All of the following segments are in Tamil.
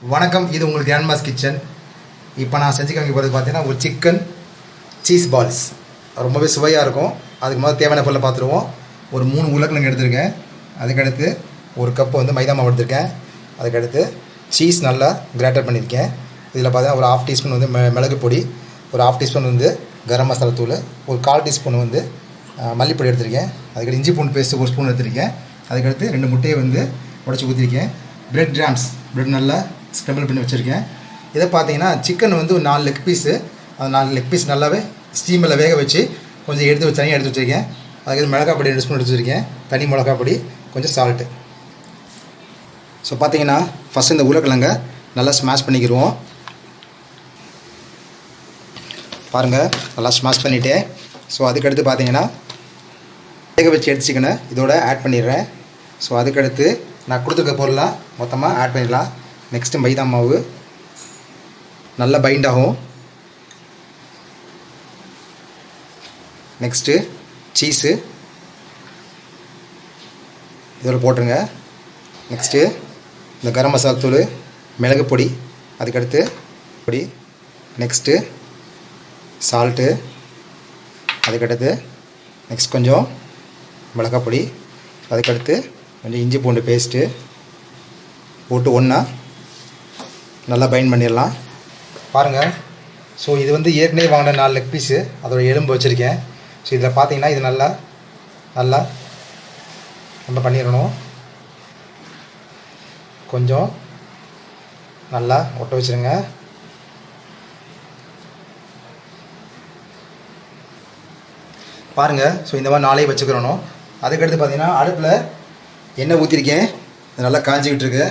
வணக்கம், இது உங்களுக்கு கிராண்ட்மாஸ் கிச்சன். இப்போ நான் செஞ்சு காமிக்க போகிறது பார்த்தீங்கன்னா ஒரு சிக்கன் சீஸ் பால்ஸ். ரொம்பவே சுவையாக இருக்கும். அதுக்கு முதல்ல தேவையான பொருளை பார்த்துருவோம். ஒரு 3 உருளைக்கிழங்கு எடுத்திருக்கேன். அதுக்கடுத்து ஒரு கப்பு மைதா மாவு எடுத்திருக்கேன். அதுக்கடுத்து சீஸ் நல்லா கிராட்டர் பண்ணியிருக்கேன். இதில் பார்த்தீங்கன்னா ஒரு 1/2 டீஸ்பூன் மிளகு பொடி, ஒரு 1/2 டீஸ்பூன் கரம் மசாலா தூள், ஒரு 1/4 டீஸ்பூன் மல்லிப்பொடி எடுத்திருக்கேன். அதுக்கடுத்து இஞ்சி பூண்டு பேஸ்ட்டு 1 ஸ்பூன் எடுத்திருக்கேன். அதுக்கடுத்து 2 முட்டையை உடச்சி ஊற்றிருக்கேன். பிரெட் கிராம்ஸ் நல்லா ஸ்க்ரம்பிள் பண்ணி வச்சுருக்கேன். இதை பார்த்தீங்கன்னா சிக்கன் ஒரு 4 லெக் பீஸு. அந்த 4 லெக் பீஸ் நல்லாவே ஸ்டீமில் வேக வச்சு கொஞ்சம் தனியாக எடுத்து வச்சுருக்கேன். அதுக்கு மிளகாய் பொடி 2 ஸ்பூன் எடுத்து வச்சுருக்கேன். தனி மிளகாய் பொடி, கொஞ்சம் சால்ட்டு. ஸோ பார்த்தீங்கன்னா ஃபஸ்ட்டு இந்த உருளைக்கிழங்கை நல்லா ஸ்மாஷ் பண்ணிக்கிடுவோம். பாருங்கள், நல்லா ஸ்மாஷ் பண்ணிவிட்டேன். ஸோ அதுக்கடுத்து பார்த்தீங்கன்னா வேக வச்சு எடுத்து சிக்கனை இதோட ஆட் பண்ணிடுறேன். ஸோ அதுக்கடுத்து நான் கொடுத்துருக்க பொருளாக மொத்தமாக ஆட் பண்ணிடலாம். நெக்ஸ்ட்டு மைதா மாவு நல்லா பைண்ட் ஆகும். நெக்ஸ்ட்டு சீஸு இதோட போட்டுருங்க. நெக்ஸ்ட்டு இந்த கரம் மசாலா தூள், மிளகு பொடி, அதுக்கடுத்து பொடி, நெக்ஸ்ட்டு சால்ட்டு, அதுக்கடுத்து நெக்ஸ்ட் கொஞ்சம் மிளகாய் பொடி, அதுக்கடுத்து கொஞ்சம் இஞ்சி பூண்டு பேஸ்ட்டு போட்டு ஒன்றா நல்லா பைண்ட் பண்ணிடலாம். பாருங்கள், ஸோ இது ஏற்கனவே வாங்கின 4 லெக் பீஸு, அதோட எலும்பு வச்சுருக்கேன். ஸோ இதில் பார்த்தீங்கன்னா இது நல்லா நம்ம பண்ணிடணும். கொஞ்சம் நல்லா ஒட்ட வச்சுருங்க. பாருங்கள், ஸோ இந்த மாதிரி 4 வச்சுக்கிறணும். அதுக்கடுத்து பார்த்தீங்கன்னா அடுப்பில் எண்ணெய் ஊற்றிருக்கேன். இது நல்லா காஞ்சிக்கிட்டு இருக்கு.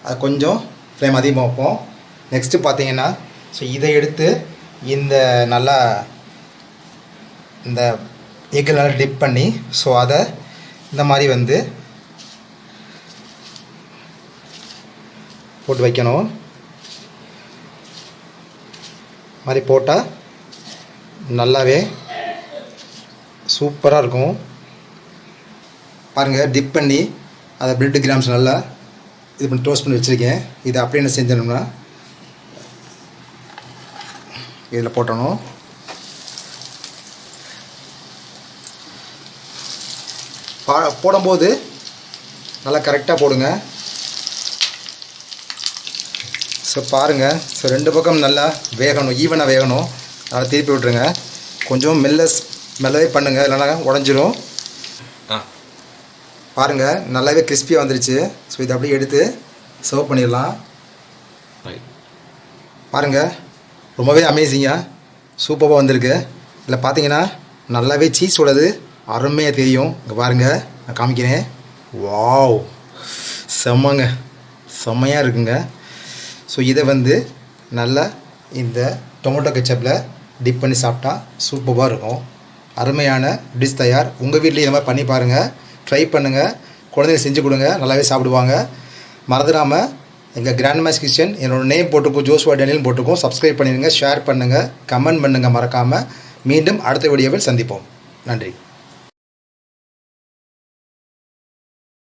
அது கொஞ்சம் ஃப்ளேம் அதிகமாக வைப்போம். நெக்ஸ்ட்டு பார்த்தீங்கன்னா ஸோ இதை எடுத்து நல்லா இந்த எக்கில் நல்லா டிப் பண்ணி ஸோ அதை இந்த மாதிரி போட்டு வைக்கணும். மாதிரி போட்டால் நல்லாவே சூப்பராக இருக்கும். பாருங்கள், டிப் பண்ணி அதை பிரெட் கிராம்ஸ் நல்லா இது பண்ணி டோஸ்ட் பண்ணி வச்சுருக்கேன். இதை அப்படியே என்ன செஞ்சிடணும்னா இதில் போட்டணும். போடும்போது நல்லா கரெக்டாக போடுங்க. ஸோ பாருங்கள், ஸோ 2 பக்கம் நல்லா வேகணும், ஈவனாக வேகணும். நல்லா திருப்பி விட்ருங்க. கொஞ்சம் மெல்லவே பண்ணுங்கள், இல்லைனா உடஞ்சிரும். பாருங்கள், நல்லாவே கிறிஸ்பியாக வந்துருச்சு. ஸோ இதை அப்படியே எடுத்து சர்வ் பண்ணிடலாம். பாருங்கள், ரொம்பவே அமேசிங்காக சூப்பராக வந்திருக்கு. இதில் பார்த்தீங்கன்னா நல்லாவே சீஸ் உள்ளது அருமையாக தெரியும். இங்கே பாருங்கள், நான் காமிக்கிறேன். வாவ், செம்மையாக இருக்குங்க. ஸோ இதை நல்லா இந்த டொமேட்டோ கெச்சப்பில் டிப் பண்ணி சாப்பிட்டா சூப்பராக இருக்கும். அருமையான டிஷ் தயார். உங்கள் வீட்லேயும் இந்த மாதிரி பண்ணி பாருங்கள், ட்ரை பண்ணுங்கள். குழந்தைங்க செஞ்சு கொடுங்க, நல்லாவே சாப்பிடுவாங்க. மறந்துடாமல் எங்கள் கிராண்ட்மாஸ் கிச்சன் என்னோடய நேம் போட்டுக்கும், ஜோஸ்வா டேனியல் போட்டுக்கும். சப்ஸ்கிரைப் பண்ணிடுங்க, ஷேர் பண்ணுங்கள், கமெண்ட் பண்ணுங்கள் மறக்காமல். மீண்டும் அடுத்த வீடியோவில் சந்திப்போம். நன்றி.